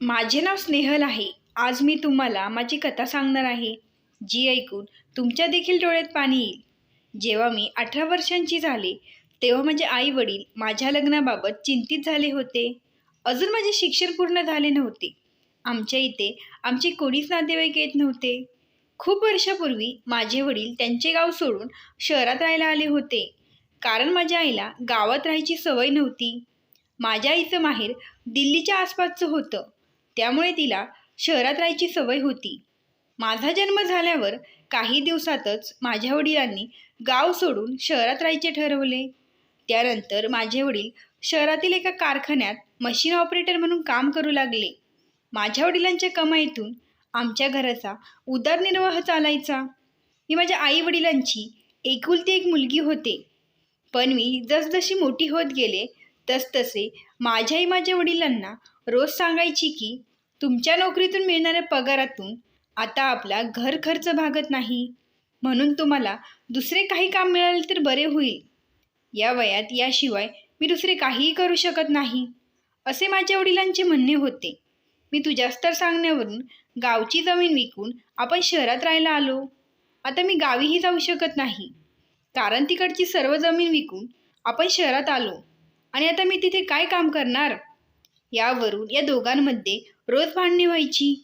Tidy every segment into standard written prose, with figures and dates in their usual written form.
माझे नाव स्नेहल आहे. आज मी तुम्हाला माझी कथा सांगणार आहे, जी ऐकून तुमच्या देखील डोळ्यात पाणी येईल. जेव्हा मी 18 वर्षांची झाले, तेव्हा माझे आई वडील माझ्या लग्नाबाबत चिंतित झाले होते. अजून माझे शिक्षण पूर्ण झाले नव्हते. आमच्या इथे आमचे कोणीच नातेवाईक येत नव्हते. खूप वर्षापूर्वी माझे वडील त्यांचे गाव सोडून शहरात राहायला आले होते, कारण माझ्या आईला गावात राहायची सवय नव्हती. माझ्या आईचं माहेर दिल्लीच्या आसपासचं होतं, त्यामुळे तिला शहरात राहायची सवय होती. माझा जन्म झाल्यावर काही दिवसातच माझ्या वडिलांनी गाव सोडून शहरात राहायचे ठरवले. त्यानंतर माझे वडील शहरातील एका कारखान्यात मशीन ऑपरेटर म्हणून काम करू लागले. माझ्या वडिलांच्या कमाईतून आमच्या घराचा उदरनिर्वाह चालायचा. मी माझ्या आई वडिलांची एकुलती एक मुलगी होते. पण मी जसजशी मोठी होत गेले तसतसे माझ्या आई माझ्या वडिलांना रोज सांगायची की तुमच्या नोकरीतून मिळणाऱ्या पगारातून आता आपला घर खर्च भागत नाही, म्हणून तुम्हाला दुसरे काही काम मिळाले तर बरे होईल. या वयात याशिवाय मी दुसरे काहीही करू शकत नाही, असे माझ्या वडिलांचे म्हणणे होते. मी तुझ्या तर सांगण्यावरून गावची जमीन विकून आपण शहरात राहायला आलो. आता मी गावीही जाऊ शकत नाही, कारण तिकडची सर्व जमीन विकून आपण शहरात आलो आणि आता मी तिथे काय काम करणार. यावरून या दोघांमध्ये रोज भांडणे व्हायची.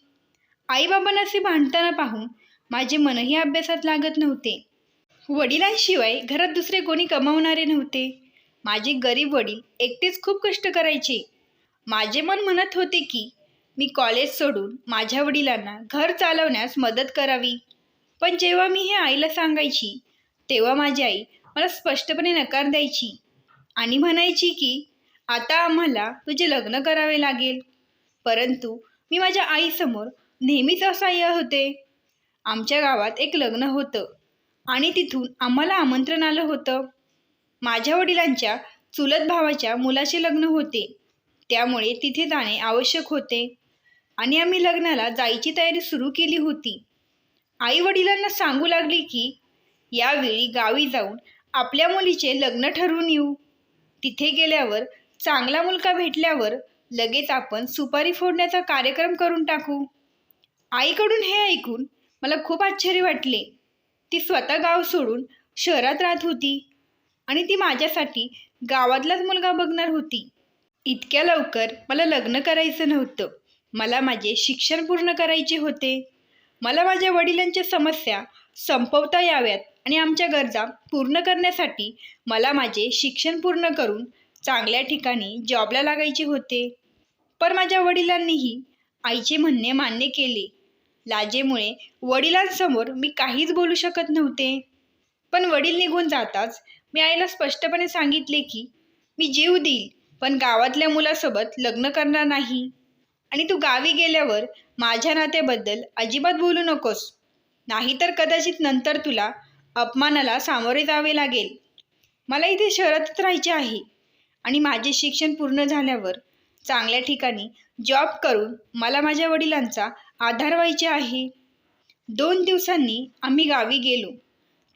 आईबाबांना असे भांडताना पाहून माझे मनही अभ्यासात लागत नव्हते. वडिलांशिवाय घरात दुसरे कोणी कमावणारे नव्हते. माझे गरीब वडील एकटेच खूप कष्ट करायचे. माझे मन म्हणत होते की मी कॉलेज सोडून माझ्या वडिलांना घर चालवण्यास मदत करावी. पण जेव्हा मी हे आईला सांगायची, तेव्हा माझी आई मला स्पष्टपणे नकार द्यायची आणि म्हणायची की आता आम्हाला तुझे लग्न करावे लागेल. परंतु मी माझ्या आईसमोर नेहमीच असहाय्य होते. आमच्या गावात एक लग्न होतं आणि तिथून आम्हाला आमंत्रण आलं होतं. माझ्या वडिलांच्या चुलत भावाच्या मुलाचे लग्न होते, त्यामुळे तिथे जाणे आवश्यक होते आणि आम्ही लग्नाला जायची तयारी सुरू केली होती. आई वडिलांना सांगू लागली की यावेळी गावी जाऊन आपल्या मुलीचे लग्न ठरवून येऊ. तिथे गेल्यावर चांगला मुलगा भेटल्यावर लगेच आपण सुपारी फोडण्याचा कार्यक्रम करून टाकू. आईकडून हे ऐकून मला खूप आश्चर्य वाटले. ती स्वतः गाव सोडून शहरात राहत होती आणि ती माझ्यासाठी गावातलाच मुलगा बघणार होती. इतक्या लवकर मला लग्न करायचं नव्हतं. मला माझे शिक्षण पूर्ण करायचे होते. मला माझ्या वडिलांच्या समस्या संपवता याव्यात आणि आमच्या गरजा पूर्ण करण्यासाठी मला माझे शिक्षण पूर्ण करून चांगल्या ठिकाणी जॉबला लागायचे होते. पण माझ्या वडिलांनीही आईचे म्हणणे मान्य केले. लाजेमुळे वडिलांसमोर मी काहीच बोलू शकत नव्हते. पण वडील निघून जाताच मी आईला स्पष्टपणे सांगितले की मी जीव देईल, पण गावातल्या मुलासोबत लग्न करणार नाही आणि तू गावी गेल्यावर माझ्या नात्याबद्दल अजिबात बोलू नकोस, नाहीतर कदाचित नंतर तुला अपमानाला सामोरे जावे लागेल. मला इथे शहरातच राहायचे आहे आणि माझे शिक्षण पूर्ण झाल्यावर चांगल्या ठिकाणी जॉब करून मला माझ्या वडिलांचा आधार व्हायचे आहे. 2 दिवसांनी आम्ही गावी गेलो.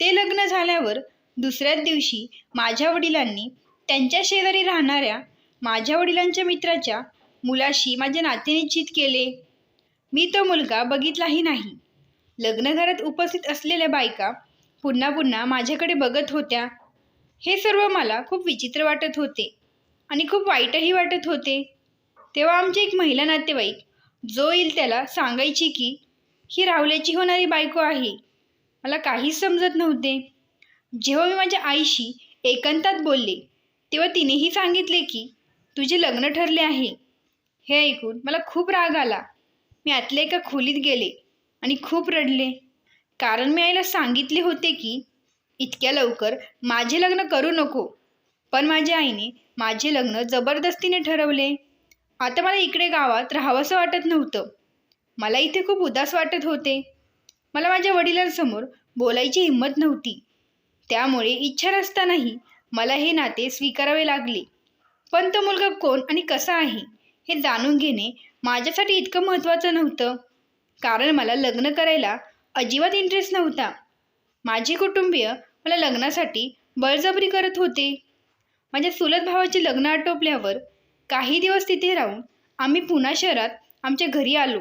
ते लग्न झाल्यावर दुसऱ्याच दिवशी माझ्या वडिलांनी त्यांच्या शेजारी राहणाऱ्या माझ्या वडिलांच्या मित्राच्या मुलाशी माझे नाते निश्चित केले. मी तो मुलगा बघितलाही नाही. लग्नघरात उपस्थित असलेल्या बायका पुन्हा पुन्हा माझ्याकडे बघत होत्या. हे सर्व मला खूप विचित्र वाटत होते आणि खूप वाईटही वाटत होते. तेव्हा आमची एक महिला नातेवाईक जो येईल त्याला सांगायची की ही राहुल्याची होणारी बायको आहे. मला काहीच समजत नव्हते. जेव्हा मी माझ्या आईशी एकांतात बोलले, तेव्हा तिनेही सांगितले की तुझे लग्न ठरले आहे. हे ऐकून मला खूप राग आला. मी आतल्या एका खोलीत गेले आणि खूप रडले, कारण मी आईला सांगितले होते की इतक्या लवकर माझे लग्न करू नको. पण माझ्या आईने माझे लग्न जबरदस्तीने ठरवले. आता मला इकडे गावात राहावंसं वाटत नव्हतं. मला इथे खूप उदास वाटत होते. मला माझ्या वडिलांसमोर बोलायची हिंमत नव्हती. त्यामुळे इच्छा नसतानाही मला हे नाते स्वीकारावे लागले. पण तो मुलगा कोण आणि कसा आहे हे जाणून घेणे माझ्यासाठी इतकं महत्त्वाचं नव्हतं, कारण मला लग्न करायला अजिबात इंटरेस्ट नव्हता. माझे कुटुंबीय मला लग्नासाठी बळजबरी करत होते. माझ्या चुलत भावाचे लग्न आटोपल्यावर काही दिवस तिथे राहून आम्ही पुन्हा शहरात आमच्या घरी आलो.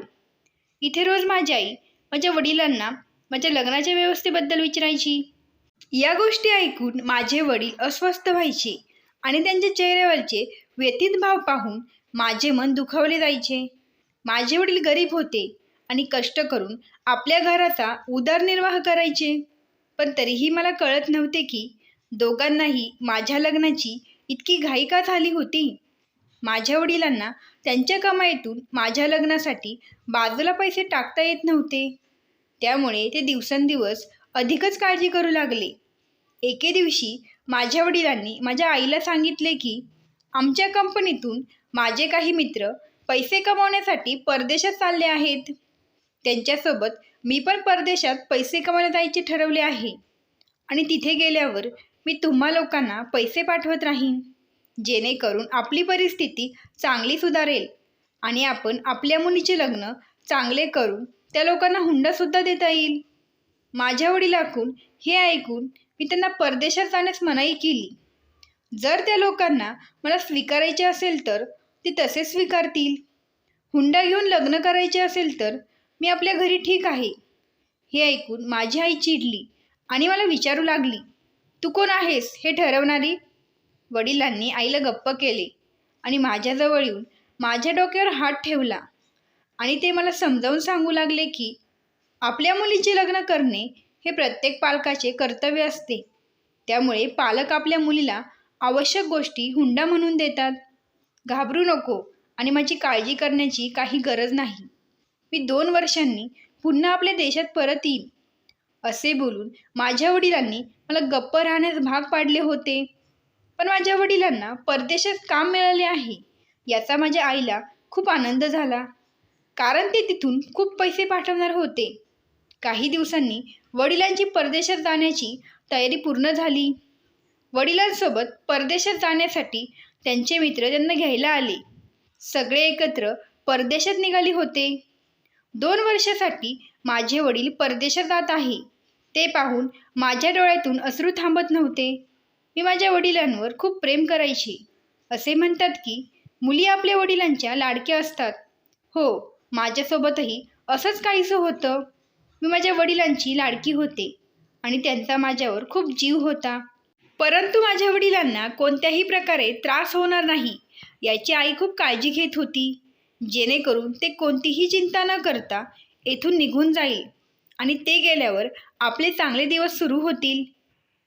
इथे रोज माझी आई माझ्या वडिलांना माझ्या लग्नाच्या व्यवस्थेबद्दल विचारायची. या गोष्टी ऐकून माझे वडील अस्वस्थ व्हायचे आणि त्यांच्या चेहऱ्यावरचे व्यथित भाव पाहून माझे मन दुखावले जायचे. माझे वडील गरीब होते आणि कष्ट करून आपल्या घराचा उदरनिर्वाह करायचे. पण तरीही मला कळत नव्हते की दोघांनाही माझ्या लग्नाची इतकी घाई का झाली होती. माझ्या वडिलांना त्यांच्या कमाईतून माझ्या लग्नासाठी बाजूला पैसे टाकता येत नव्हते. त्यामुळे ते दिवसेंदिवस अधिकच काळजी करू लागले. एके दिवशी माझ्या वडिलांनी माझ्या आईला सांगितले की आमच्या कंपनीतून माझे काही मित्र पैसे कमावण्यासाठी परदेशात चालले आहेत. त्यांच्यासोबत मी पण परदेशात पैसे कमावण्याला जायचे ठरवले आहे आणि तिथे गेल्यावर मी तुम्हा लोकांना पैसे पाठवत राहीन, जेणेकरून आपली परिस्थिती चांगली सुधारेल आणि आपण आपल्या मुलीचे लग्न चांगले करून त्या लोकांना हुंडासुद्धा देता येईल. माझ्या वडिलांकडून हे ऐकून मी त्यांना परदेशात जाण्यास मनाई केली. जर त्या लोकांना मला स्वीकारायचे असेल तर ते तसे स्वीकारतील. हुंडा घेऊन लग्न करायचे असेल तर मी आपल्या घरी ठीक आहे. हे ऐकून माझी आई चिडली आणि मला विचारू लागली, तू कोण आहेस हे ठरवणारी? वडिलांनी आईला गप्प केले आणि माझ्याजवळ येऊन माझ्या डोक्यावर हात ठेवला आणि ते मला समजावून सांगू लागले की आपल्या मुलीचे लग्न करणे हे प्रत्येक पालकाचे कर्तव्य असते. त्यामुळे पालक आपल्या मुलीला आवश्यक गोष्टी हुंडा म्हणून देतात. घाबरू नको आणि माझी काळजी करण्याची काही गरज नाही. मी 2 वर्षांनी पुन्हा आपल्या देशात परत येईन. असे बोलून माझ्या वडिलांनी मला गप्प राहण्यास भाग पाडले होते. पण माझ्या वडिलांना परदेशात काम मिळाले आहे याचा माझ्या आईला खूप आनंद झाला, कारण ते तिथून खूप पैसे पाठवणार होते. काही दिवसांनी वडिलांची परदेशात जाण्याची तयारी पूर्ण झाली. वडिलांसोबत परदेशात जाण्यासाठी त्यांचे मित्र त्यांना घ्यायला आले. सगळे एकत्र परदेशात निघाले होते. 2 वर्षासाठी माझे वडील परदेशात जात आहे ते पाहून माझ्या डोळ्यातून अश्रू थांबत नव्हते. मी माझ्या वडिलांवर खूप प्रेम करायचे. असे म्हणतात की मुली आपल्या वडिलांच्या लाडक्या असतात. हो, माझ्यासोबतही असंच काहीसं होतं. मी माझ्या वडिलांची लाडकी होते आणि त्यांचा माझ्यावर खूप जीव होता. परंतु माझ्या वडिलांना कोणत्याही प्रकारे त्रास होणार नाही याची आई खूप काळजी घेत होती, जेणेकरून ते कोणतीही चिंता न करता येथून निघून जाईल आणि ते गेल्यावर आपले चांगले दिवस सुरू होतील.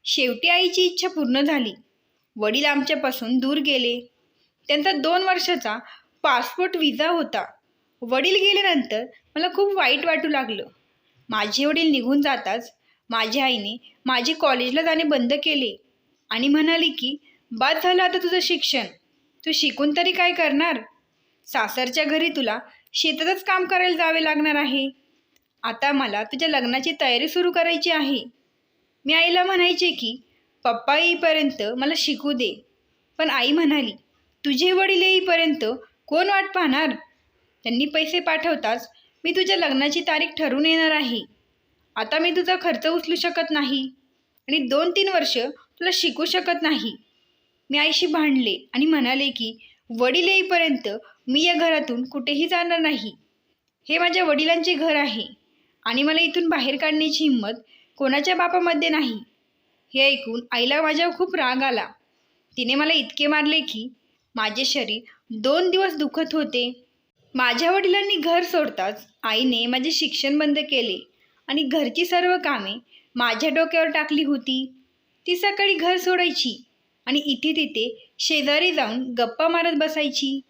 शेवटी आईची इच्छा पूर्ण झाली. वडील आमच्यापासून दूर गेले. त्यांचा 2 वर्षाचा पासपोर्ट व्हिसा होता. वडील गेल्यानंतर मला खूप वाईट वाटू लागलं. माझे वडील निघून जाताच माझ्या आईने माझे कॉलेजला जाणे बंद केले आणि म्हणाली की बाद झालं आता तुझं शिक्षण, तू शिकून तरी काय करणार? सासरच्या घरी तुला शेतातच काम करायला जावे लागणार आहे. आता मला तुझ्या लग्नाची तयारी सुरू करायची आहे. मी आईला म्हणायचे की पप्पा येईपर्यंत मला शिकू दे, पण आई म्हणाली तुझे वडील येईपर्यंत कोण वाट पाहणार? त्यांनी पैसे पाठवताच मी तुझ्या लग्नाची तारीख ठरवून येणार आहे. आता मी तुझा खर्च उचलू शकत नाही आणि 2-3 वर्ष तुला शिकू शकत नाही. मी आईशी भांडले आणि म्हणाले की वडील येईपर्यंत मी या घरातून कुठेही जाणार नाही. हे माझ्या वडिलांचे घर आहे आणि मला इथून बाहेर काढण्याची हिंमत कोणाच्या बापामध्ये नाही. हे ऐकून आईला माझ्यावर खूप राग आला. तिने मला इतके मारले की माझे शरीर 2 दिवस दुखत होते. माझ्या वडिलांनी घर सोडताच आईने माझे शिक्षण बंद केले आणि घरची सर्व कामे माझ्या डोक्यावर टाकली होती. ती सकाळी घर सोडायची आणि इथे तिथे शेजारी जाऊन गप्पा मारत बसायची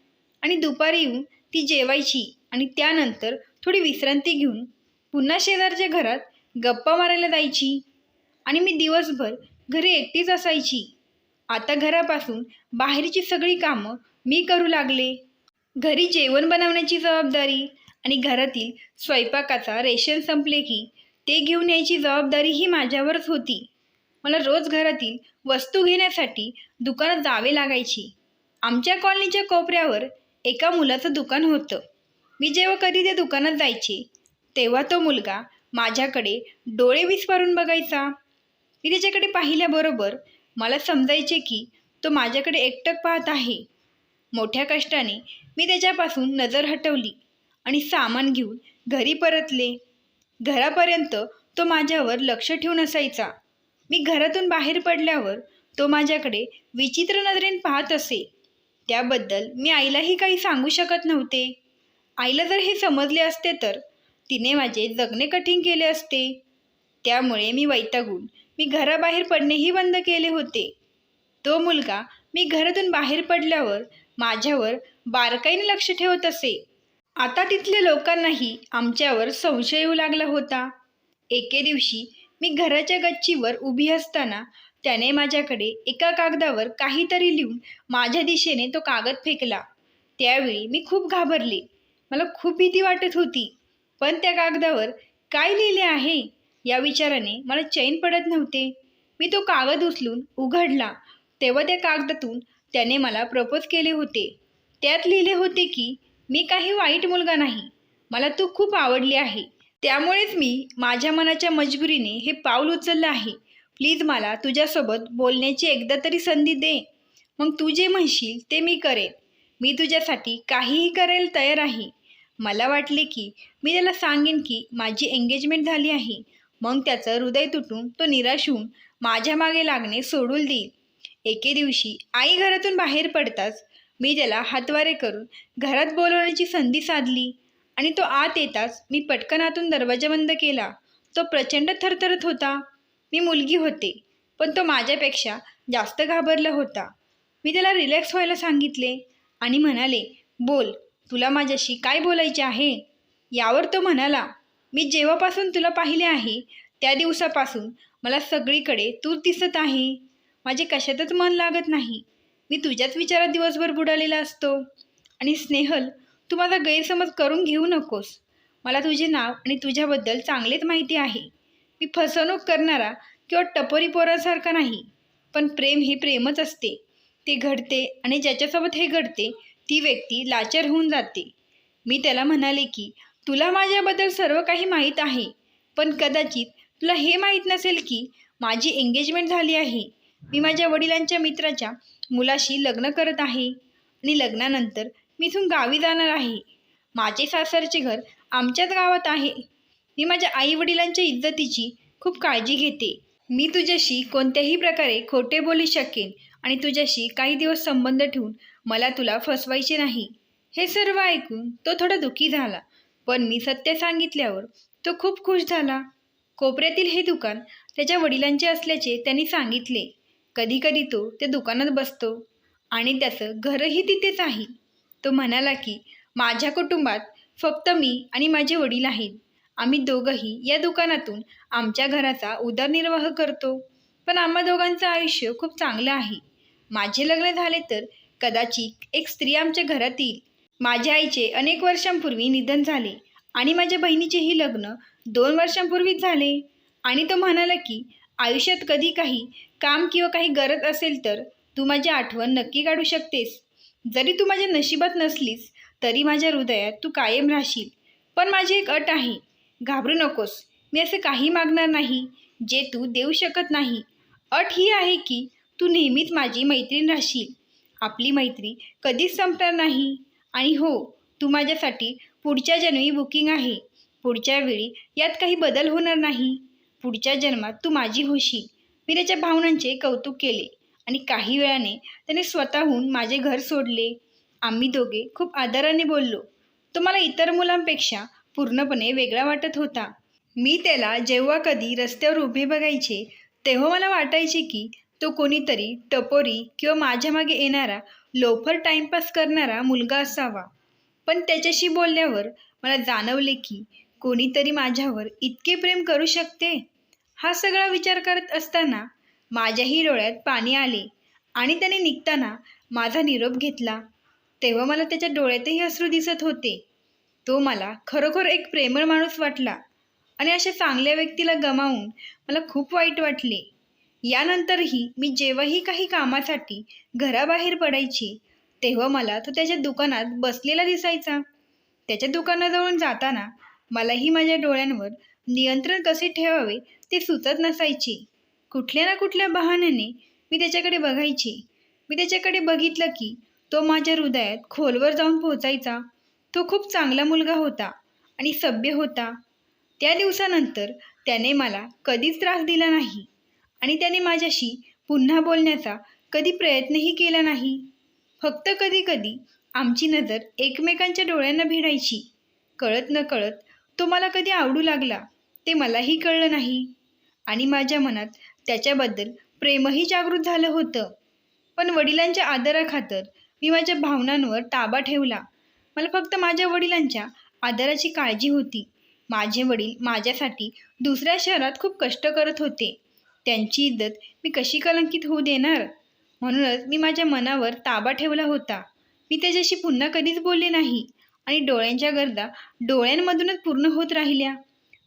आणि दुपारी येऊन ती जेवायची आणि त्यानंतर थोडी विश्रांती घेऊन पुन्हा शेजारच्या घरात गप्पा मारायला जायची आणि मी दिवसभर घरी एकटीच असायची. आता घरापासून बाहेरची सगळी कामं मी करू लागले. घरी जेवण बनवण्याची जबाबदारी आणि घरातील स्वयंपाकाचा रेशन संपले की ते घेऊन यायची जबाबदारी ही माझ्यावरच होती. मला रोज घरातील वस्तू घेण्यासाठी दुकानात जावे लागायची. आमच्या कॉलनीच्या कोपऱ्यावर एका मुलाचं दुकान होतं. मी जेव्हा कधी त्या दुकानात जायचे तेव्हा तो मुलगा माझ्याकडे डोळे विस्फारून बघायचा. मी त्याच्याकडे पाहिल्याबरोबर मला समजायचे की तो माझ्याकडे एकटक पाहत आहे. मोठ्या कष्टाने मी त्याच्यापासून नजर हटवली आणि सामान घेऊन घरी परतले. घरापर्यंत तो माझ्यावर लक्ष ठेवून असायचा. मी घरातून बाहेर पडल्यावर तो माझ्याकडे विचित्र नजरेने पाहत असे. त्याबद्दल मी आईलाही काही सांगू शकत नव्हते. आईला जर हे समजले असते तर तिने माझे जगणे कठीण केले असते. त्यामुळे मी वैतागून मी घराबाहेर पडणेही बंद केले होते. तो मुलगा मी घरातून बाहेर पडल्यावर माझ्यावर बारकाईने लक्ष ठेवत असे. आता तिथल्या लोकांनाही आमच्यावर संशय येऊ लागला होता. एके दिवशी मी घराच्या गच्चीवर उभी असताना त्याने माझ्याकडे एका कागदावर काहीतरी लिहून माझ्या दिशेने तो कागद फेकला. त्यावेळी मी खूप घाबरले. मला खूप भीती वाटत होती. पण त्या कागदावर काय लिहिले आहे या विचाराने मला चैन पडत नव्हते. मी तो कागद उचलून उघडला तेव्हा त्या कागदातून त्याने मला प्रपोज केले होते. त्यात लिहिले होते की मी काही वाईट मुलगा नाही, मला तू खूप आवडली आहे. त्यामुळेच मी माझ्या मनाच्या मजबुरीने हे पाऊल उचललं आहे. प्लीज मला तुझ्यासोबत बोलण्याची एकदा तरी संधी दे. मग तू जे म्हणशील ते मी करेन. मी तुझ्यासाठी काहीही करायला तयार आहे. मला वाटले की मी त्याला सांगेन की माझी एंगेजमेंट झाली आहे. मग त्याचं हृदय तुटून तो निराश होऊन माझ्या मागे लागणे सोडून देईल. एके दिवशी आई घरातून बाहेर पडताच मी त्याला हातवारे करून घरात बोलवण्याची संधी साधली आणि तो आत येताच मी पटकन आतून दरवाजा बंद केला. तो प्रचंड थरथरत होता. मी मुलगी होते, पण तो माझ्यापेक्षा जास्त घाबरला होता. मी त्याला रिलॅक्स व्हायला सांगितले आणि म्हणाले, बोल, तुला माझ्याशी काय बोलायचे आहे. यावर तो म्हणाला, मी जेव्हापासून तुला पाहिले आहे त्या दिवसापासून मला सगळीकडे तूच दिसत आहे. माझे कशातच मन लागत नाही. मी तुझ्याच विचारात दिवसभर बुडालेला असतो. आणि स्नेहल, तू माझा गैरसमज करून घेऊ नकोस. मला तुझे नाव आणि तुझ्याबद्दल चांगलेच माहिती आहे. मी फसवणूक करणारा किंवा टपोरी पोरासारखा नाही. पण प्रेम हे प्रेमच असते. ते घडते आणि ज्याच्यासोबत हे घडते ती व्यक्ती लाचार होऊन जाते. मी त्याला म्हणाले की तुला माझ्याबद्दल सर्व काही माहीत आहे, पण कदाचित तुला हे माहीत नसेल की माझी एंगेजमेंट झाली आहे. मी माझ्या वडिलांच्या मित्राच्या मुलाशी लग्न करत आहे आणि लग्नानंतर मी इथून गावी जाणार आहे. माझे सासरचे घर आमच्याच गावात आहे. मी माझ्या आईवडिलांच्या इज्जतीची खूप काळजी घेते. मी तुझ्याशी कोणत्याही प्रकारे खोटे बोलू शकेन आणि तुझ्याशी काही दिवस संबंध ठेवून मला तुला फसवायचे नाही. हे सर्व ऐकून तो थोडा दुःखी झाला, पण मी सत्य सांगितल्यावर तो खूप खुश झाला. कोपऱ्यातील हे दुकान त्याच्या वडिलांचे असल्याचे त्यांनी सांगितले. कधीकधी तो त्या दुकानात बसतो आणि त्याचं घरही तिथेच आहे. तो म्हणाला की माझ्या कुटुंबात फक्त मी आणि माझे वडील आहेत. आम्ही दोघंही या दुकानातून आमच्या घराचा उदरनिर्वाह करतो. पण आम्हा दोघांचं आयुष्य खूप चांगलं आहे. माझे लग्न झाले तर कदाचित एक स्त्री आमच्या घरात येईल. माझ्या आईचे अनेक वर्षांपूर्वी निधन झाले आणि माझ्या बहिणीचेही लग्न 2 वर्षांपूर्वीच झाले. आणि तो म्हणाला की आयुष्यात कधी काही काम किंवा काही गरज असेल तर तू माझी आठवण नक्की काढू शकतेस. जरी तू माझ्या नशिबात नसलीस तरी माझ्या हृदयात तू कायम राहशील. पण माझी एक अट आहे. घाबरू नकोस. मी असे काही मागणार नाही जे तू देऊ शकत नाही. अट ही आहे की तू नेहमीच माझी मैत्रीण राहशील. आपली मैत्री कधीच संपणार नाही. आणि हो, तू माझ्यासाठी पुढच्या जन्मी बुकिंग आहे. पुढच्या वेळी यात काही बदल होणार नाही. पुढच्या जन्मात तू माझी होशील. मी त्याच्या भावनांचे कौतुक केले आणि काही वेळाने त्याने स्वतःहून माझे घर सोडले. आम्ही दोघे खूप आदराने बोललो. तो मला इतर मुलांपेक्षा पूर्णपणे वेगळा वाटत होता. मी त्याला जेव्हा कधी रस्त्यावर उभे बघायचे तेव्हा मला वाटायचे की तो कोणीतरी टपोरी किंवा माझ्या मागे येणारा लोफर टाईमपास करणारा मुलगा असावा. पण त्याच्याशी बोलल्यावर मला जाणवले की कोणीतरी माझ्यावर इतके प्रेम करू शकते. हा सगळा विचार करत असताना माझ्याही डोळ्यात पाणी आले आणि त्याने निघताना माझा निरोप घेतला. तेव्हा मला त्याच्या डोळ्यातही अश्रू दिसत होते. तो मला खरोखर एक प्रेमळ माणूस वाटला आणि अशा चांगल्या व्यक्तीला गमावून मला खूप वाईट वाटले. यानंतरही मी जेव्हाही काही कामासाठी घराबाहेर पडायची तेव्हा मला तो त्याच्या दुकानात बसलेला दिसायचा. त्याच्या दुकानाजवळून जाताना मलाही माझ्या डोळ्यांवर नियंत्रण कसे ठेवावे ते सुचत नसायचे. कुठल्या ना कुठल्या बहाण्याने मी त्याच्याकडे बघायचे. मी त्याच्याकडे बघितलं की तो माझ्या हृदयात खोलवर जाऊन पोचायचा. तो खूप चांगला मुलगा होता आणि सभ्य होता. त्या दिवसानंतर त्याने मला कधीच त्रास दिला नाही आणि त्याने माझ्याशी पुन्हा बोलण्याचा कधी प्रयत्नही केला नाही. फक्त कधी-कधी आमची नजर एकमेकांच्या डोळ्यांना भिडायची. कळत नकळत तो मला कधी आवडू लागला ते मलाही कळलं नाही आणि माझ्या मनात त्याच्याबद्दल प्रेमही जागृत झालं होतं. पण वडिलांच्या आदराखातर मी माझ्या भावनांवर ताबा ठेवला. मला फक्त माझ्या वडिलांच्या आदराची काळजी होती. माझे वडील माझ्यासाठी दुसऱ्या शहरात खूप कष्ट करत होते. त्यांची इज्जत मी कशी कलंकित होऊ देणार? म्हणूनच मी माझ्या मनावर ताबा ठेवला होता. मी त्याच्याशी पुन्हा कधीच बोलले नाही आणि डोळ्यांच्या गरजा डोळ्यांमधूनच पूर्ण होत राहिल्या.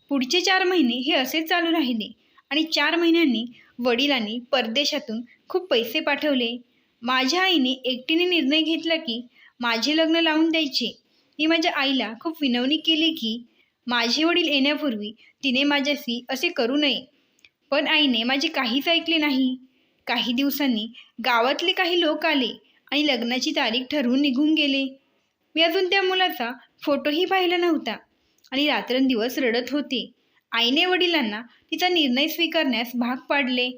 पुढचे 4 महिने हे असेच चालू राहिले आणि 4 महिन्यांनी वडिलांनी परदेशातून खूप पैसे पाठवले. माझ्या आईने एकटीने निर्णय घेतला की माझे लग्न लावून द्यायचे. मी माझ्या आईला खूप विनवणी केली की माझे वडील येण्यापूर्वी तिने माझ्याशी असे करू नये. पण आईने माझे काहीच ऐकले नाही. काही दिवसांनी गावातले काही लोक आले आणि लग्नाची तारीख ठरवून निघून गेले. मी अजून त्या मुलाचा फोटोही पाहिला नव्हता आणि रात्रंदिवस रडत होते. आईने वडिलांना तिचा निर्णय स्वीकारण्यास भाग पाडले.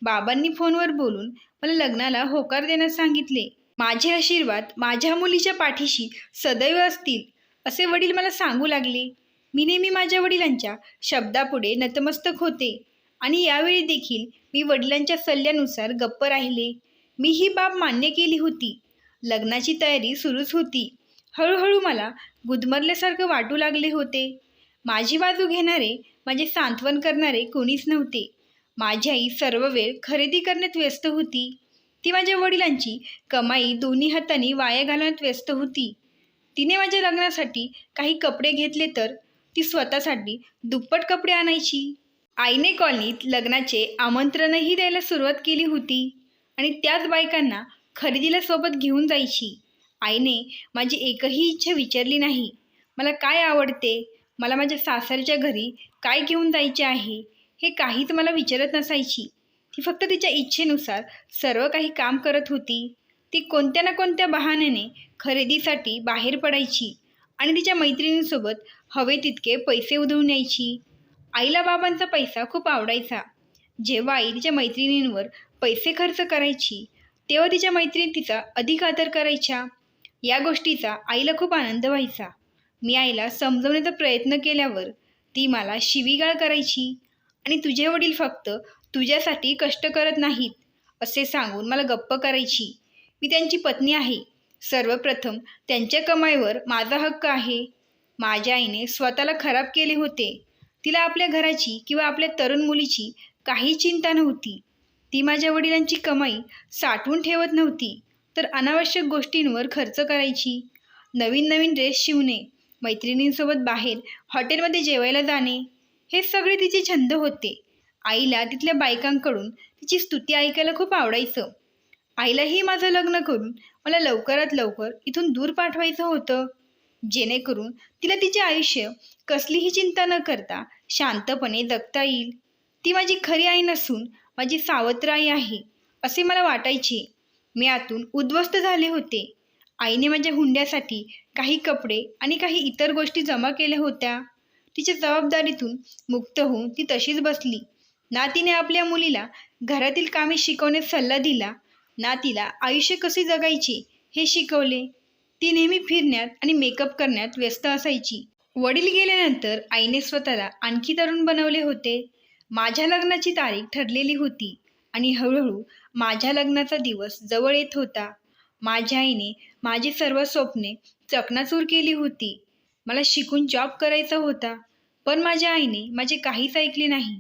बाबांनी फोनवर बोलून मला लग्नाला होकार देण्यास सांगितले. माझे आशीर्वाद माझ्या मुलीच्या पाठीशी सदैव असतील असे वडील मला सांगू लागले. मी नेहमी माझ्या वडिलांच्या शब्दापुढे नतमस्तक होते आणि यावेळी देखील मी वडिलांच्या सल्ल्यानुसार गप्प राहिले. मी ही बाब मान्य केली होती. लग्नाची तयारी सुरूच होती. हळूहळू मला गुदमरल्यासारखं वाटू लागले होते. माझी बाजू घेणारे, माझे सांत्वन करणारे कोणीच नव्हते. माझी आई सर्व वेळ खरेदी करण्यात व्यस्त होती. ती माझ्या वडिलांची कमाई दोन्ही हातांनी वाया घालवण्यात व्यस्त होती. तिने माझ्या लग्नासाठी काही कपडे घेतले तर ती स्वतःसाठी दुप्पट कपडे आणायची. आईने कॉलनीत लग्नाचे आमंत्रणही द्यायला सुरुवात केली होती आणि त्याच बायकांना खरेदीला सोबत घेऊन जायची. आईने माझी एकही इच्छा विचारली नाही. मला काय आवडते, मला माझ्या सासरच्या घरी काय घेऊन जायचे आहे, हे काहीच मला विचारत नसायची. ती फक्त तिच्या इच्छेनुसार सर्व काही काम करत होती. ती कोणत्या ना कोणत्या बहाण्याने खरेदीसाठी बाहेर पडायची आणि तिच्या मैत्रिणींसोबत हवे तितके पैसे उधळून यायची. आईला बाबांचा पैसा खूप आवडायचा. जेव्हा आई तिच्या मैत्रिणींवर पैसे खर्च करायची तेव्हा तिच्या मैत्रिणी तिचा अधिक आदर करायच्या. या गोष्टीचा आईला खूप आनंद व्हायचा. मी आईला समजवण्याचा प्रयत्न केल्यावर ती मला शिवीगाळ करायची आणि तुझे वडील फक्त तुझ्यासाठी कष्ट करत नाहीत असे सांगून मला गप्प करायची. मी त्यांची पत्नी आहे. सर्वप्रथम त्यांच्या कमाईवर माझा हक्क आहे. माझ्या आईने स्वतःला खराब केले होते. तिला आपल्या घराची किंवा आपल्या तरुण मुलीची काही चिंता नव्हती. ती माझ्या वडिलांची कमाई साठवून ठेवत नव्हती, तर अनावश्यक गोष्टींवर खर्च करायची. नवीन नवीन ड्रेस शिवणे, मैत्रिणींसोबत बाहेर हॉटेलमध्ये जेवायला जाणे, हे सगळे तिचे छंद होते. आईला तिथल्या बायकांकडून तिची स्तुती ऐकायला खूप आवडायचं. आईलाही माझं लग्न करून मला लवकरात लवकर इथून दूर पाठवायचं होतं, जेणेकरून तिला तिचे आयुष्य कसलीही चिंता न करता शांतपणे जगता येईल. ती माझी खरी आई नसून माझी सावत्र आई आहे असे मला वाटायचे. मी आतून उद्ध्वस्त झाले होते. आईने माझ्या हुंड्यासाठी काही कपडे आणि काही इतर गोष्टी जमा केल्या होत्या. तिच्या जबाबदारीतून मुक्त होऊन ती तशीच बसली. ना तिने आपल्या मुलीला घरातील कामे शिकवण्यास सल्ला दिला, ना तिला आयुष्य कसे जगायचे हे शिकवले. ती नेहमी फिरण्यात आणि मेकअप करण्यात व्यस्त असायची. वडील गेल्यानंतर आईने स्वतःला आणखी तरुण बनवले होते. माझ्या लग्नाची तारीख ठरलेली होती आणि हळूहळू माझ्या लग्नाचा दिवस जवळ येत होता. माझ्या आईने माझी सर्व स्वप्ने चकनाचूर केली होती. मला शिकून जॉब करायचा होता, पण माझ्या आईने माझे काहीच ऐकले नाही.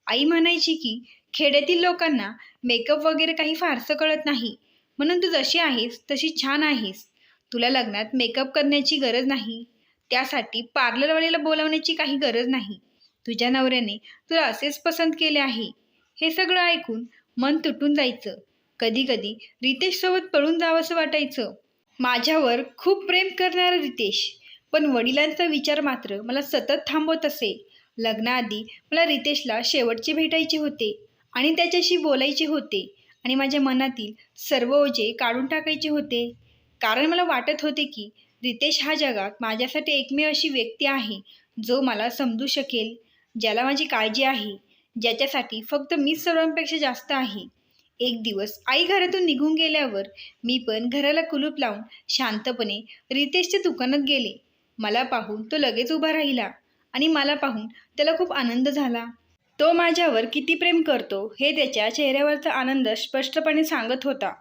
आई म्हणायची की खेड्यातील लोकांना मेकअप वगैरे काही फारसं कळत नाही, म्हणून तू जशी आहेस तशी छान आहेस. तुला लग्नात मेकअप करण्याची गरज नाही, त्यासाठी पार्लरवाल्याला बोलावण्याची काही गरज नाही. तुझ्या नवऱ्याने तुला असेच पसंत केले आहे. हे सगळं ऐकून मन तुटून जायचं. कधी कधी रितेशसोबत पळून जावंसं वाटायचं. माझ्यावर खूप प्रेम करणारा रितेश, पण वडिलांचा विचार मात्र मला सतत थांबवत असे. लग्नाआधी मला रितेशला शेवटचे भेटायचे होते आणि त्याच्याशी बोलायचे होते आणि माझ्या मनातील सर्व ओझे काढून टाकायचे होते. कारण मला वाटत होते की रितेश हा जगात माझ्यासाठी एकमेव अशी व्यक्ती आहे जो मला समजू शकेल, ज्याला माझी काळजी आहे, ज्याच्यासाठी फक्त मीच सर्वांपेक्षा जास्त आहे. एक दिवस आई घरातून निघून गेल्यावर मी पण घराला कुलूप लावून शांतपणे रितेशच्या दुकानात गेले. मला पाहून तो लगेच उभा राहिला आणि मला पाहून त्याला खूप आनंद झाला. तो माझ्यावर किती प्रेम करतो हे त्याच्या चेहऱ्यावरचा आनंद स्पष्टपणे सांगत होता.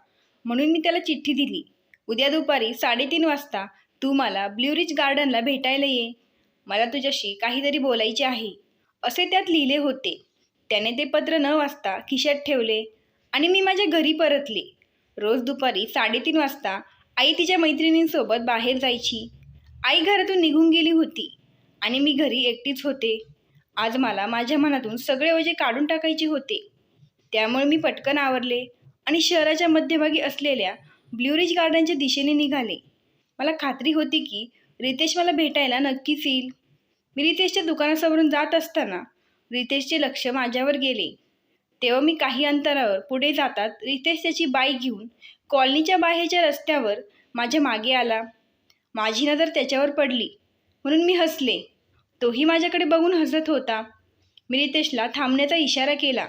म्हणून मी त्याला चिठ्ठी दिली. उद्या दुपारी 3:30 वाजता तू मला ब्लू रिज गार्डनला भेटायला ये. मला तुझ्याशी काहीतरी बोलायचे आहे, असे त्यात लिहिले होते. त्याने ते पत्र न वाचता खिशात ठेवले आणि मी माझ्या घरी परतले. रोज दुपारी 3:30 वाजता आई तिच्या मैत्रिणींसोबत बाहेर जायची. आई घरातून निघून गेली होती आणि मी घरी एकटीच होते. आज मला माझ्या मनातून सगळे ओझे काढून टाकायचे होते. त्यामुळे मी पटकन आवरले आणि शहराच्या मध्यभागी असलेल्या ब्लू रिज गार्डनच्या दिशेने निघाले. मला खात्री होती की रितेश मला भेटायला नक्कीच येईल. मी रितेशच्या दुकानासमोरून जात असताना रितेशचे लक्ष माझ्यावर गेले. तेव्हा मी काही अंतरावर पुढे जातात रितेश त्याची बाईक घेऊन कॉलनीच्या बाहेरच्या रस्त्यावर माझ्या मागे आला. माझी नजर त्याच्यावर पडली म्हणून मी हसले. तोही माझ्याकडे बघून हसत होता. मी रितेशला थांबण्याचा इशारा केला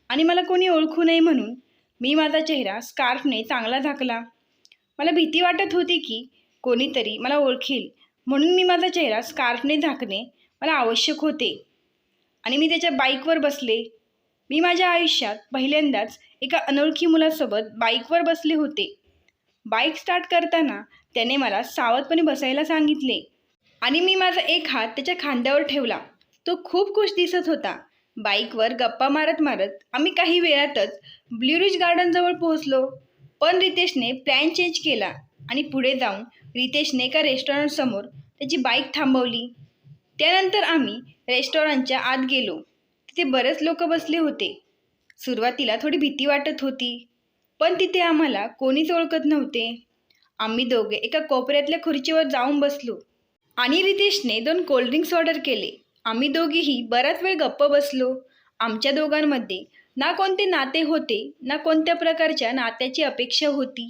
आणि मला कोणी ओळखू नये म्हणून मी माझा चेहरा स्कार्फने चांगला झाकला. मला भीती वाटत होती की कोणीतरी मला ओळखेल, म्हणून मी माझा चेहरा स्कार्फने झाकणे मला आवश्यक होते आणि मी त्याच्या बाईकवर बसले. मी माझ्या आयुष्यात पहिल्यांदाच एका अनोळखी मुलासोबत बाईकवर बसले होते. बाईक स्टार्ट करताना त्याने मला सावधपणे बसायला सांगितले आणि मी माझा एक हात त्याच्या खांद्यावर ठेवला. तो खूप खुश दिसत होता. बाईकवर गप्पा मारत मारत आम्ही काही वेळातच ब्लू रिज गार्डनजवळ पोहोचलो. पण रितेशने प्लॅन चेंज केला आणि पुढे जाऊन रितेशने एका रेस्टॉरंटसमोर त्याची बाईक थांबवली. त्यानंतर आम्ही रेस्टॉरंटच्या आत गेलो. तिथे बरेच लोक बसले होते. सुरुवातीला थोडी भीती वाटत होती, पण तिथे आम्हाला कोणीच ओळखत नव्हते. आम्ही दोघे एका कोपऱ्यातल्या खुर्चीवर जाऊन बसलो आणि रितेशने 2 कोल्ड्रिंक्स ऑर्डर केले. आम्ही दोघेही बराच वेळ गप्प बसलो. आमच्या दोघांमध्ये ना कोणते नाते होते ना कोणत्या प्रकारच्या नात्याची अपेक्षा होती,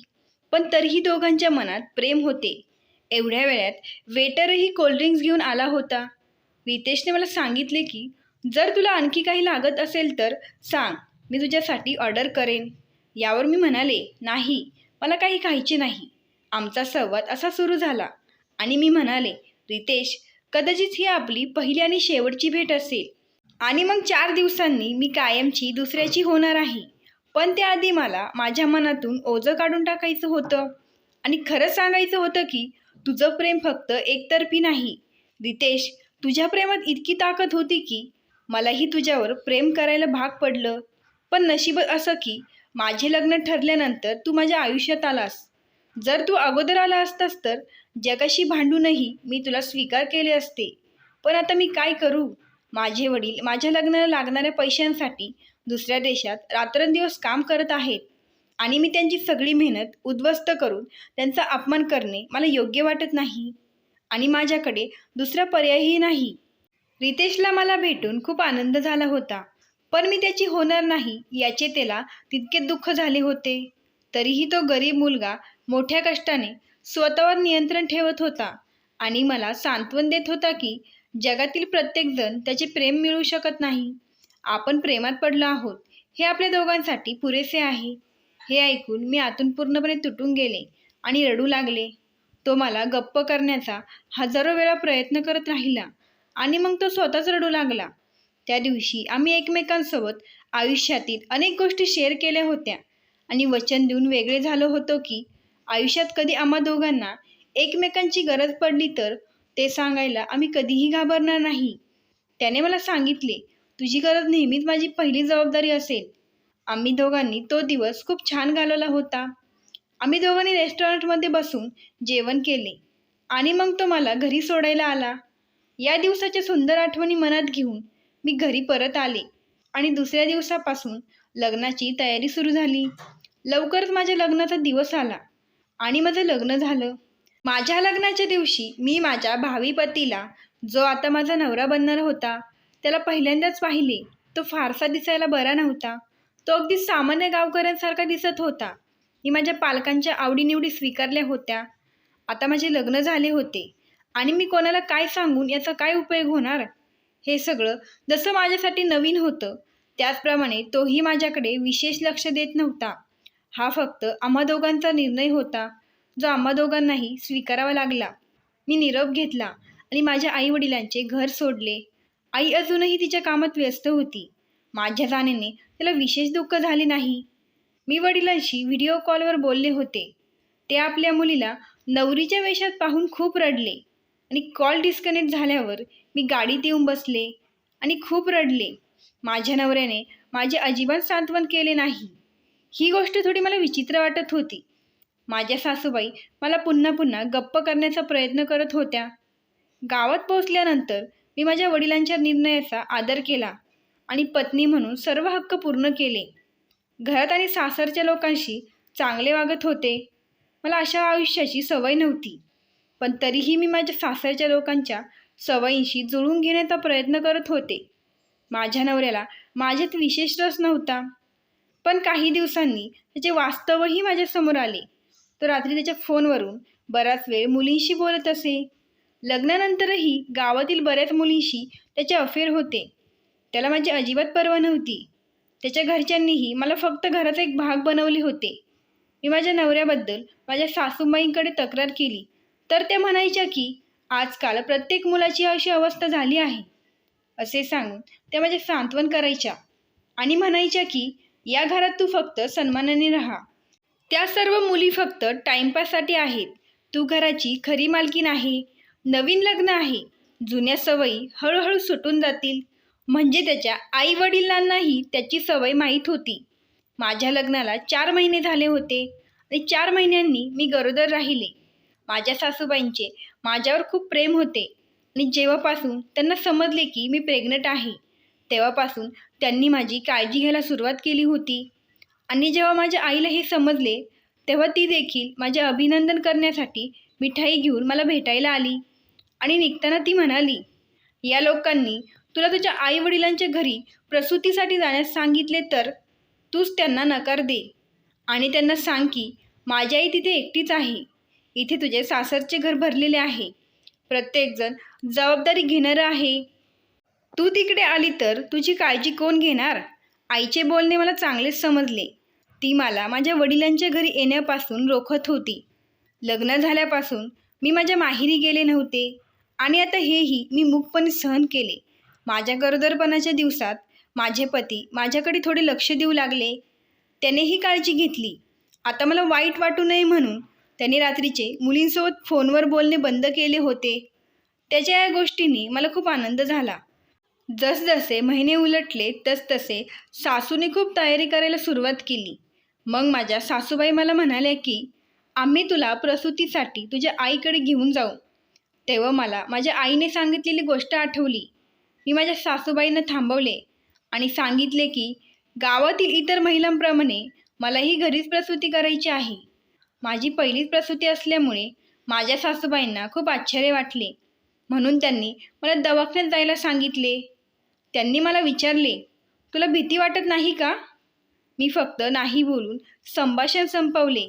पण तरीही दोघांच्या मनात प्रेम होते. एवढ्या वेळात वेटरही कोल्ड्रिंक्स घेऊन आला होता. रितेशने मला सांगितले की जर तुला आणखी काही लागत असेल तर सांग, मी तुझ्यासाठी ऑर्डर करेन. यावर मी म्हणाले, नाही, मला काही खायचे नाही. आमचा संवाद असा सुरू झाला आणि मी म्हणाले, रितेश, कदाचित ही आपली पहिली आणि शेवटची भेट असेल आणि मग 4 दिवसांनी मी कायमची दुसऱ्याची होणार आहे. पण त्याआधी मला माझ्या मनातून ओझं काढून टाकायचं होतं आणि खरंच सांगायचं होतं की तुझं प्रेम फक्त एकतर्फी नाही. रितेश, तुझ्या प्रेमात इतकी ताकद होती की मलाही तुझ्यावर प्रेम करायला भाग पडलं. पण नशीब असं की माझे लग्न ठरल्यानंतर तू माझ्या आयुष्यात आलास. जर तू अगोदर आला असतास तर जगाशी भांडूनही मी तुला स्वीकार केले असते. पण आता मी काय करू? माझे वडील माझ्या लग्नाला लागणाऱ्या पैशांसाठी दुसऱ्या देशात रात्रंदिवस काम करत आहेत आणि मी त्यांची सगळी मेहनत उद्ध्वस्त करून त्यांचा अपमान करणे मला योग्य वाटत नाही आणि माझ्याकडे दुसरा पर्यायही नाही. रितेशला मला भेटून खूप आनंद झाला होता, पण मी त्याची होणार नाही याचे त्याला तितके दुःख झाले होते. तरीही तो गरीब मुलगा मोठ्या कष्टाने स्वतःवर नियंत्रण ठेवत होता आणि मला सांत्वन देत होता की जगातील प्रत्येकजण त्याचे प्रेम मिळू शकत नाही. आपण प्रेमात पडलो आहोत हे आपल्या दोघांसाठी पुरेसे आहे. हे ऐकून मी आतून पूर्णपणे तुटून गेले आणि रडू लागले. तो मला गप्प करण्याचा हजारो वेळा प्रयत्न करत राहिला आणि मग तो स्वतःच रडू लागला. त्या दिवशी आम्ही एकमेकांसोबत आयुष्यातील अनेक गोष्टी शेअर केल्या होत्या आणि वचन देऊन वेगळे झालो होतो की आयुष्यात कधी आम्हा दोघांना एकमेकांची गरज पडली तर ते सांगायला आम्ही कधीही घाबरणार नाही. त्याने मला सांगितले, तुझी गरज नेहमीच माझी पहिली जबाबदारी असेल. आम्ही दोघांनी तो दिवस खूप छान घालवला होता. आम्ही दोघांनी रेस्टॉरंटमध्ये बसून जेवण केले आणि मग तो मला घरी सोडायला आला. या दिवसाच्या सुंदर आठवणी मनात घेऊन मी घरी परत आले आणि दुसऱ्या दिवसापासून लग्नाची तयारी सुरू झाली. लवकरच माझ्या लग्नाचा दिवस आला आणि माझं लग्न झालं. माझ्या लग्नाच्या दिवशी मी माझ्या भावी पतीला, जो आता माझा नवरा बनणार होता, त्याला पहिल्यांदाच पाहिले. तो फारसा दिसायला बरा नव्हता. तो अगदी सामान्य गावकऱ्यांसारखा दिसत होता. मी माझ्या पालकांच्या आवडीनिवडी स्वीकारल्या होत्या. आता माझे लग्न झाले होते आणि मी कोणाला काय सांगून याचा काय उपयोग होणार? हे सगळं जसं माझ्यासाठी नवीन होतं, त्याचप्रमाणे तोही माझ्याकडे विशेष लक्ष देत नव्हता. हा फक्त आम्हा दोघांचा निर्णय होता, जो आम्हा दोघांनाही स्वीकारावा लागला. मी निरोप घेतला आणि माझ्या आईवडिलांचे घर सोडले. आई अजूनही तिच्या कामात व्यस्त होती. माझ्या जाण्याने त्याला विशेष दुःख झाले नाही. मी वडिलांशी व्हिडिओ कॉलवर बोलले होते. ते आपल्या मुलीला नवरीच्या वेशात पाहून खूप रडले आणि कॉल डिस्कनेक्ट झाल्यावर मी गाडीत येऊन बसले आणि खूप रडले. माझ्या नवऱ्याने माझे अजिबात सांत्वन केले नाही. ही गोष्ट थोडी मला विचित्र वाटत होती. माझ्या सासूबाई मला पुन्हा पुन्हा गप्प करण्याचा प्रयत्न करत होत्या. गावात पोहोचल्यानंतर मी माझ्या वडिलांच्या निर्णयाचा आदर केला आणि पत्नी म्हणून सर्व हक्क पूर्ण केले. घरात आणि सासरच्या लोकांशी चांगले वागत होते. मला अशा आयुष्याची सवय नव्हती, पण तरीही मी माझ्या सासरच्या लोकांच्या सवयींशी जुळवून घेण्याचा प्रयत्न करत होते. माझ्या नवऱ्याला माझ्यात विशेष रस नव्हता, पण काही दिवसांनी त्याचे वास्तवही माझ्यासमोर आले. तो रात्री त्याच्या फोनवरून बराच वेळ मुलींशी बोलत असे. लग्नानंतरही गावातील बऱ्याच मुलींशी त्याचे अफेअर होते. त्याला माझी अजिबात पर्वा नव्हती. त्याच्या घरच्यांनीही मला फक्त घराचा एक भाग बनवले होते. मी माझ्या नवऱ्याबद्दल माझ्या सासूबाईंकडे तक्रार केली तर त्या म्हणायच्या की आजकाल प्रत्येक मुलाची अशी अवस्था झाली आहे, असे सांगून त्या माझे सांत्वन करायच्या आणि म्हणायच्या की या घरात तू फक्त सन्मानाने राहा. त्या सर्व मुली फक्त टाइमपाससाठी आहेत. तू घराची खरी मालकीण आहे. नवीन लग्न आहे. जुन्या सवयी हळूहळू सुटून जातील. म्हणजे त्याच्या आई वडिलांनाही त्याची सवय माहीत होती. माझ्या लग्नाला 4 महिने झाले होते आणि 4 महिन्यांनी मी गरोदर राहिले. माझ्या सासूबाईंचे माझ्यावर खूप प्रेम होते आणि जेव्हापासून त्यांना समजले की मी प्रेग्नंट आहे, तेव्हापासून त्यांनी माझी काळजी घ्यायला सुरुवात केली होती. आणि जेव्हा माझ्या आईला हे समजले, तेव्हा ती देखील माझे अभिनंदन करण्यासाठी मिठाई घेऊन मला भेटायला आली आणि निघताना ती म्हणाली, या लोकांनी तुला तुझ्या आईवडिलांच्या घरी प्रसूतीसाठी जाण्यास सांगितले तर तूच त्यांना नकार दे आणि त्यांना सांग की माझी आई तिथे एकटीच आहे. इथे तुझे सासरचे घर भरलेले आहे. प्रत्येकजण जबाबदारी घेणारं आहे. तू तिकडे आली तर तुझी काळजी कोण घेणार? आईचे बोलणे मला चांगलेच समजले. ती मला माझ्या वडिलांच्या घरी येण्यापासून रोखत होती. लग्न झाल्यापासून मी माझ्या माहेरी गेले नव्हते आणि आता हेही मी मूकपणे सहन केले. माझ्या गरोदरपणाच्या दिवसात माझे पती माझ्याकडे थोडे लक्ष देऊ लागले. त्यानेही काळजी घेतली. आता मला वाईट वाटू नये म्हणून त्याने रात्रीचे मुलींसोबत फोनवर बोलणे बंद केले होते. त्याच्या या गोष्टींनी मला खूप आनंद झाला. जसजसे महिने उलटले तसतसे सासूने खूप तयारी करायला सुरुवात केली. मग माझ्या सासूबाई मला म्हणाल्या की आम्ही तुला प्रसूतीसाठी तुझ्या आईकडे घेऊन जाऊ. तेव्हा मला माझ्या आईने सांगितलेली गोष्ट आठवली. मी माझ्या सासूबाईंना थांबवले आणि सांगितले की गावातील इतर महिलांप्रमाणे मलाही घरीच प्रसूती करायची आहे. माझी पहिलीच प्रसूती असल्यामुळे माझ्या सासूबाईंना खूप आश्चर्य वाटले. म्हणून त्यांनी मला दवाखान्यात जायला सांगितले. त्यांनी मला विचारले, तुला भीती वाटत नाही का? मी फक्त नाही बोलून संभाषण संपवले.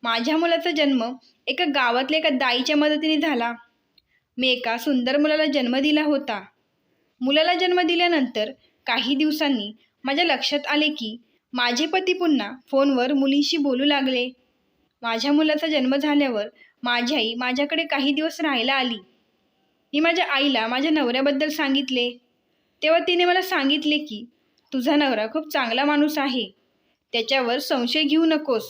माझ्या मुलाचा जन्म एका गावातल्या एका दाईच्या मदतीने झाला. मी एका सुंदर मुलाला जन्म दिला होता. मुलाला जन्म दिल्यानंतर काही दिवसांनी माझ्या लक्षात आले की माझे पती पुन्हा फोनवर मुलींशी बोलू लागले. माझ्या मुलाचा जन्म झाल्यावर माझी आई माझ्याकडे काही दिवस राहायला आली. मी माझ्या आईला माझ्या नवऱ्याबद्दल सांगितले. तेव्हा तिने मला सांगितले की तुझा नवरा खूप चांगला माणूस आहे. त्याच्यावर संशय घेऊ नकोस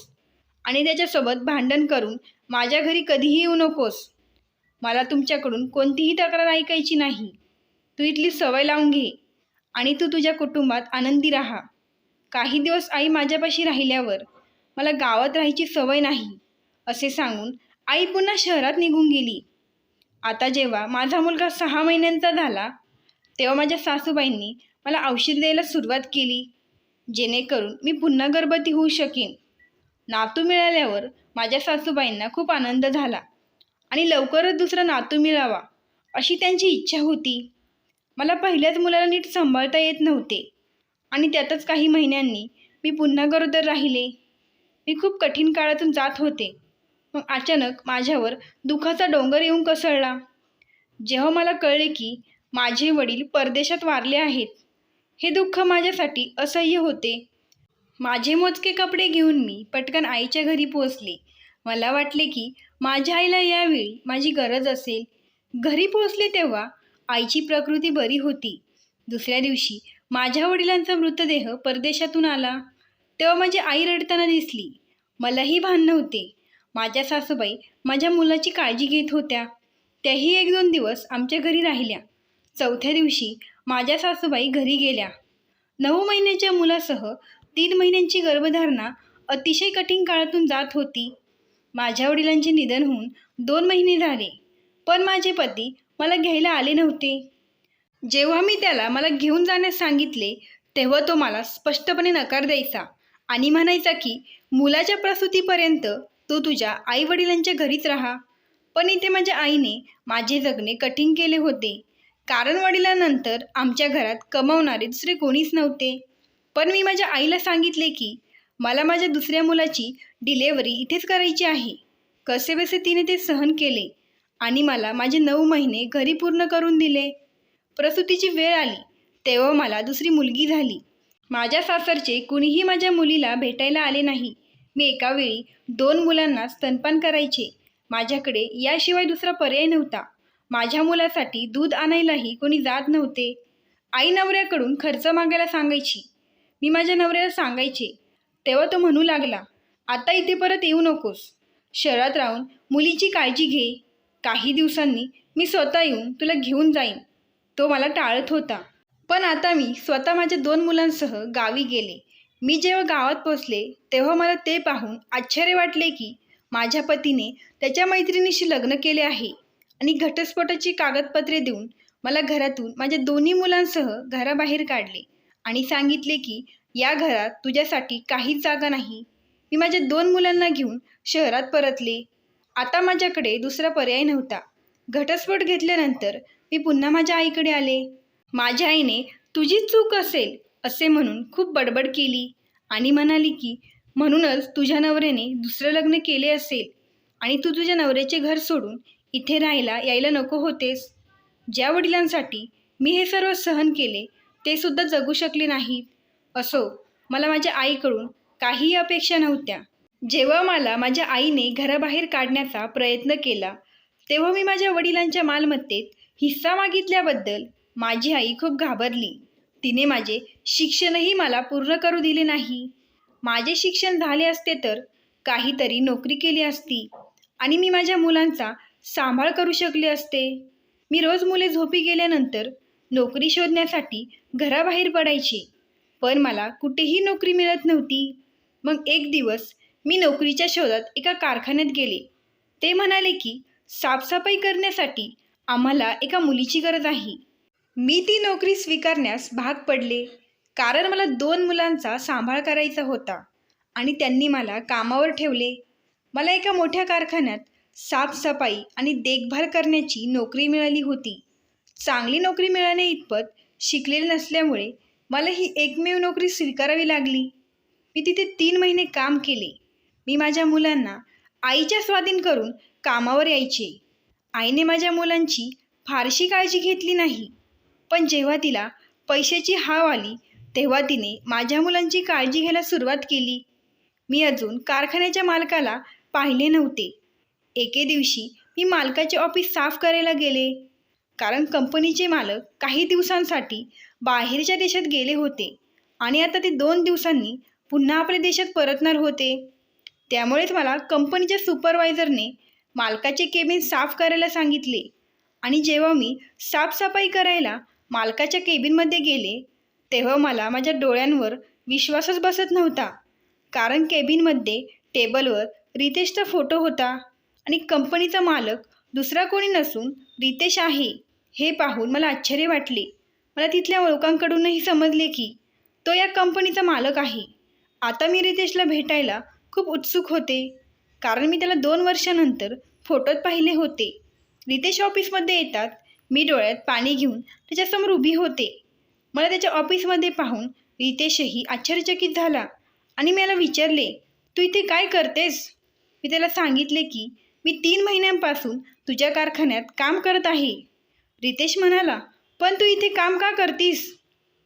आणि त्याच्यासोबत भांडण करून माझ्या घरी कधीही येऊ नकोस. मला तुमच्याकडून कोणतीही तक्रार ऐकायची नाही. तू इथली सवय लावून घे आणि तू तुझ्या कुटुंबात आनंदी राहा. काही दिवस आई माझ्यापाशी राहिल्यावर मला गावात राहायची सवय नाही असे सांगून आई पुन्हा शहरात निघून गेली. आता जेव्हा माझा मुलगा 6 महिन्यांचा झाला तेव्हा माझ्या सासूबाईंनी मला औषध द्यायला सुरुवात केली, जेणेकरून मी पुन्हा गर्भवती होऊ शकेन. नातू मिळाल्यावर माझ्या सासूबाईंना खूप आनंद झाला आणि लवकरच दुसरा नातू मिळावा अशी त्यांची इच्छा होती. मला पहिल्याच मुलाला नीट सांभाळता येत नव्हते आणि त्यातच काही महिन्यांनी मी पुन्हा गरोदर राहिले. मी खूप कठीण काळातून जात होते. मग अचानक माझ्यावर दुःखाचा डोंगर येऊन कोसळला. जेव्हा मला कळले की माझे वडील परदेशात वारले आहेत, हे दुःख माझ्यासाठी असह्य होते. माझे मोजके कपडे घेऊन मी पटकन आईच्या घरी पोहोचले. मला वाटले की माझ्या आईला यावेळी माझी गरज असेल. घरी पोहोचले तेव्हा आईची प्रकृती बरी होती. दुसऱ्या दिवशी माझ्या वडिलांचा मृतदेह परदेशातून आला. तेव्हा माझी आई रडताना दिसली. मलाही भान नव्हते. माझ्या सासूबाई माझ्या मुलाची काळजी घेत होत्या. त्याही 1-2 दिवस आमच्या घरी राहिल्या. चौथ्या दिवशी माझ्या सासूबाई घरी गेल्या. 9 महिन्याच्या मुलासह 3 महिन्यांची गर्भधारणा अतिशय कठीण काळातून जात होती. माझ्या वडिलांचे निधन होऊन 2 महिने झाले, पण माझे पती मला घ्यायला आले नव्हते. जेव्हा मी त्याला मला घेऊन जाण्यास सांगितले, तेव्हा तो मला स्पष्टपणे नकार द्यायचा आणि म्हणायचा की मुलाच्या प्रसूतीपर्यंत तू तुझ्या आईवडिलांच्या घरीच राहा. पण इथे माझ्या आईने माझे जगणे कठीण केले होते, कारण वडिलांनंतर आमच्या घरात कमावणारे दुसरे कोणीच नव्हते. पण मी माझ्या आईला सांगितले की मला माझ्या दुसऱ्या मुलाची डिलेव्हरी इथेच करायची आहे. कसेबसे तिने ते सहन केले आणि मला माझे 9 महिने घरी पूर्ण करून दिले. प्रसूतीची वेळ आली तेव्हा मला दुसरी मुलगी झाली. माझ्या सासरचे कुणीही माझ्या मुलीला भेटायला आले नाही. मी एका वेळी 2 मुलांना स्तनपान करायचे. माझ्याकडे याशिवाय दुसरा पर्याय नव्हता. माझ्या मुलासाठी दूध आणायलाही कोणी जात नव्हते. आई नवऱ्याकडून खर्च मागायला सांगायची. मी माझ्या नवऱ्याला सांगायचे. तेव्हा तो म्हणू लागला, आता इथे परत येऊ नकोस. शहरात राहून मुलीची काळजी घे. काही दिवसांनी मी स्वतः येऊन तुला घेऊन जाईन. तो मला टाळत होता. पण आता मी स्वतः माझ्या 2 मुलांसह गावी गेले. मी जेव्हा गावात पोचले तेव्हा मला ते पाहून आश्चर्य वाटले की माझ्या पतीने त्याच्या मैत्रिणीशी लग्न केले आहे आणि घटस्फोटाची कागदपत्रे देऊन मला घरातून माझ्या 2 मुलांसह घराबाहेर काढले आणि सांगितले की या घरात तुझ्यासाठी काहीच जागा नाही. मी माझ्या 2 मुलांना घेऊन शहरात परतले. आता माझ्याकडे दुसरा पर्याय नव्हता. घटस्फोट घेतल्यानंतर मी पुन्हा माझ्या आईकडे आले. माझ्या आईने तुझीच चूक असेल असे म्हणून खूप बडबड केली आणि म्हणाली की म्हणूनच तुझ्या नवऱ्याने दुसरं लग्न केले असेल आणि तू तुझ्या नवऱ्याचे घर सोडून इथे राहायला यायला नको होतेस. ज्या वडिलांसाठी मी हे सर्व सहन केले ते सुद्धा जगू शकले नाहीत. असो, मला माझ्या आईकडून काहीही अपेक्षा नव्हत्या. जेव्हा मला माझ्या आईने घराबाहेर काढण्याचा प्रयत्न केला तेव्हा मी माझ्या वडिलांच्या मालमत्तेत हिस्सा मागितल्याबद्दल माझी आई खूप घाबरली. तिने माझे शिक्षणही मला पूर्ण करू दिले नाही. माझे शिक्षण झाले असते तर काहीतरी नोकरी केली असती आणि मी माझ्या मुलांचा सांभाळ करू शकले असते. मी रोज मुले झोपी गेल्यानंतर नोकरी शोधण्यासाठी घराबाहेर पडायचे, पण मला कुठेही नोकरी मिळत नव्हती. मग एक दिवस मी नोकरीच्या शोधात एका कारखान्यात गेले. ते म्हणाले की साफसफाई करण्यासाठी आम्हाला एका मुलीची गरज आहे. मी ती नोकरी स्वीकारण्यास भाग पडले, कारण मला 2 मुलांचा सांभाळ करायचा होता आणि त्यांनी मला कामावर ठेवले. मला एका मोठ्या कारखान्यात साफसफाई आणि देखभाल करण्याची नोकरी मिळाली होती. चांगली नोकरी मिळणे इतपत शिकलेले नसल्यामुळे मला ही एकमेव नोकरी स्वीकारावी लागली. मी तिथे 3 महिने काम केले. मी माझ्या मुलांना आईच्या स्वाधीन करून कामावर यायचे. आईने माझ्या मुलांची फारशी काळजी घेतली नाही, पण जेव्हा तिला पैशाची हाव आली तेव्हा तिने माझ्या मुलांची काळजी घ्यायला सुरुवात केली. मी अजून कारखान्याच्या मालकाला पाहिले नव्हते. एके दिवशी मी मालकाचे ऑफिस साफ करायला गेले, कारण कंपनीचे मालक काही दिवसांसाठी बाहेरच्या देशात गेले होते आणि आता ते 2 दिवसांनी पुन्हा आपल्या देशात परतणार होते. त्यामुळेच मला कंपनीच्या सुपरवायझरने मालकाचे केबिन साफ करायला सांगितले आणि जेव्हा मी साफसफाई करायला मालकाच्या केबिनमध्ये गेले तेव्हा मला माझ्या डोळ्यांवर विश्वासच बसत नव्हता. कारण केबिनमध्ये टेबलवर रितेशचा फोटो होता आणि कंपनीचा मालक दुसरा कोणी नसून रितेश आहे. हे पाहून मला आश्चर्य वाटले. मला तिथल्या लोकांकडूनही समजले की तो या कंपनीचा मालक आहे. आता मी रितेशला भेटायला खूप उत्सुक होते, कारण मी त्याला 2 वर्षानंतर फोटोत पाहिले होते. रितेश ऑफिसमध्ये येतात मी डोळ्यात पाणी घेऊन त्याच्यासमोर उभी होते. मला त्याच्या ऑफिसमध्ये पाहून रितेशही आश्चर्यचकित झाला आणि मला विचारले, तू इथे काय करतेस? मी त्याला सांगितले की मी 3 महिन्यांपासून तुझ्या कारखान्यात काम करत आहे. रितेश म्हणाला, पण तू इथे काम का करतीस?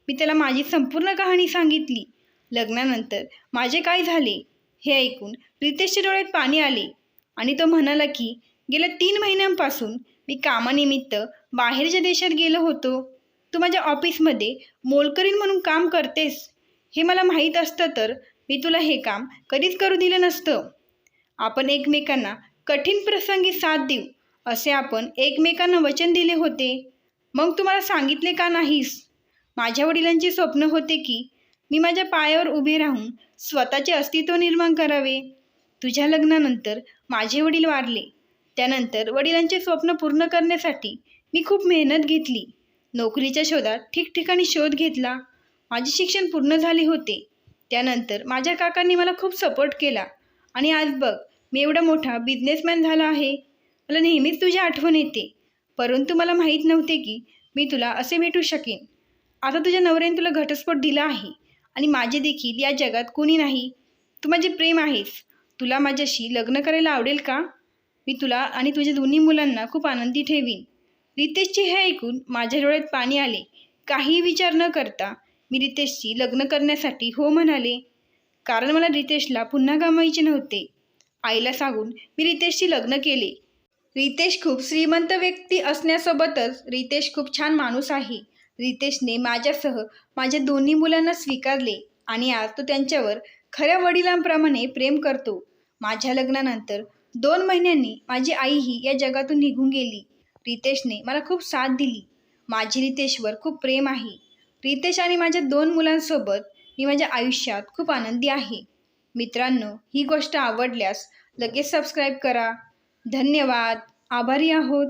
मी त्याला माझी संपूर्ण कहाणी सांगितली. लग्नानंतर माझे काय झाले हे ऐकून रितेशच्या डोळ्यात पाणी आले आणि तो म्हणाला की गेल्या 3 महिन्यांपासून मी कामानिमित्त बाहेरच्या देशात गेलो होतो. तू माझ्या ऑफिसमध्ये मोलकरीण म्हणून काम करतेस हे मला माहीत असतं तर मी तुला हे काम कधीच करू दिलं नसतं. आपण एकमेकांना कठीण प्रसंगी साथ देऊ असे आपण एकमेकांना वचन दिले होते. मग तू मला सांगितले का नाहीस? माझ्या वडिलांचे स्वप्न होते की मी माझ्या पायावर उभे राहून स्वतःचे अस्तित्व निर्माण करावे. तुझ्या लग्नानंतर माझे वडील वारले. त्यानंतर वडिलांचे स्वप्न पूर्ण करण्यासाठी मी खूप मेहनत घेतली. नोकरीच्या शोधात ठिकठिकाणी शोध घेतला. माझे शिक्षण पूर्ण झाले होते. त्यानंतर माझ्या काकांनी मला खूप सपोर्ट केला आणि आज बघ मी एवढा मोठा बिझनेसमॅन झाला आहे. मला नेहमीच तुझी आठवण येते, परंतु मला माहीत नव्हते की मी तुला असे भेटू शकेन. आता तुझ्या नवऱ्याने तुला घटस्फोट दिला आहे आणि माझे देखील या जगात कोणी नाही. तू माझे प्रेम आहेस. तुला माझ्याशी लग्न करायला आवडेल का? मी तुला आणि तुझ्या दोन्ही मुलांना खूप आनंदी ठेवीन. रितेशचे हे ऐकून माझ्या डोळ्यात पाणी आले. काहीही विचार न करता मी रितेशशी लग्न करण्यासाठी हो म्हणाले, कारण मला रितेशला पुन्हा गमायचे नव्हते. आईला सांगून मी रितेशशी लग्न केले. रितेश खूप श्रीमंत व्यक्ती असण्यासोबतच रितेश खूप छान माणूस आहे. रितेशने माझ्यासह माझ्या दोन्ही मुलांना स्वीकारले आणि आज तो त्यांच्यावर खऱ्या वडिलांप्रमाणे प्रेम करतो. माझ्या लग्नानंतर 2 महिन्यांनी माझी आईही या जगातून निघून गेली. रितेशने मला खूप साथ दिली. माझे रितेशवर खूप प्रेम आहे. रितेश आणि माझ्या 2 मुलांसोबत मी माझ्या आयुष्यात खूप आनंदी आहे. मित्रांनो, ही गोष्ट आवडल्यास लगेच सबस्क्राईब करा. धन्यवाद. आभारी आहोत.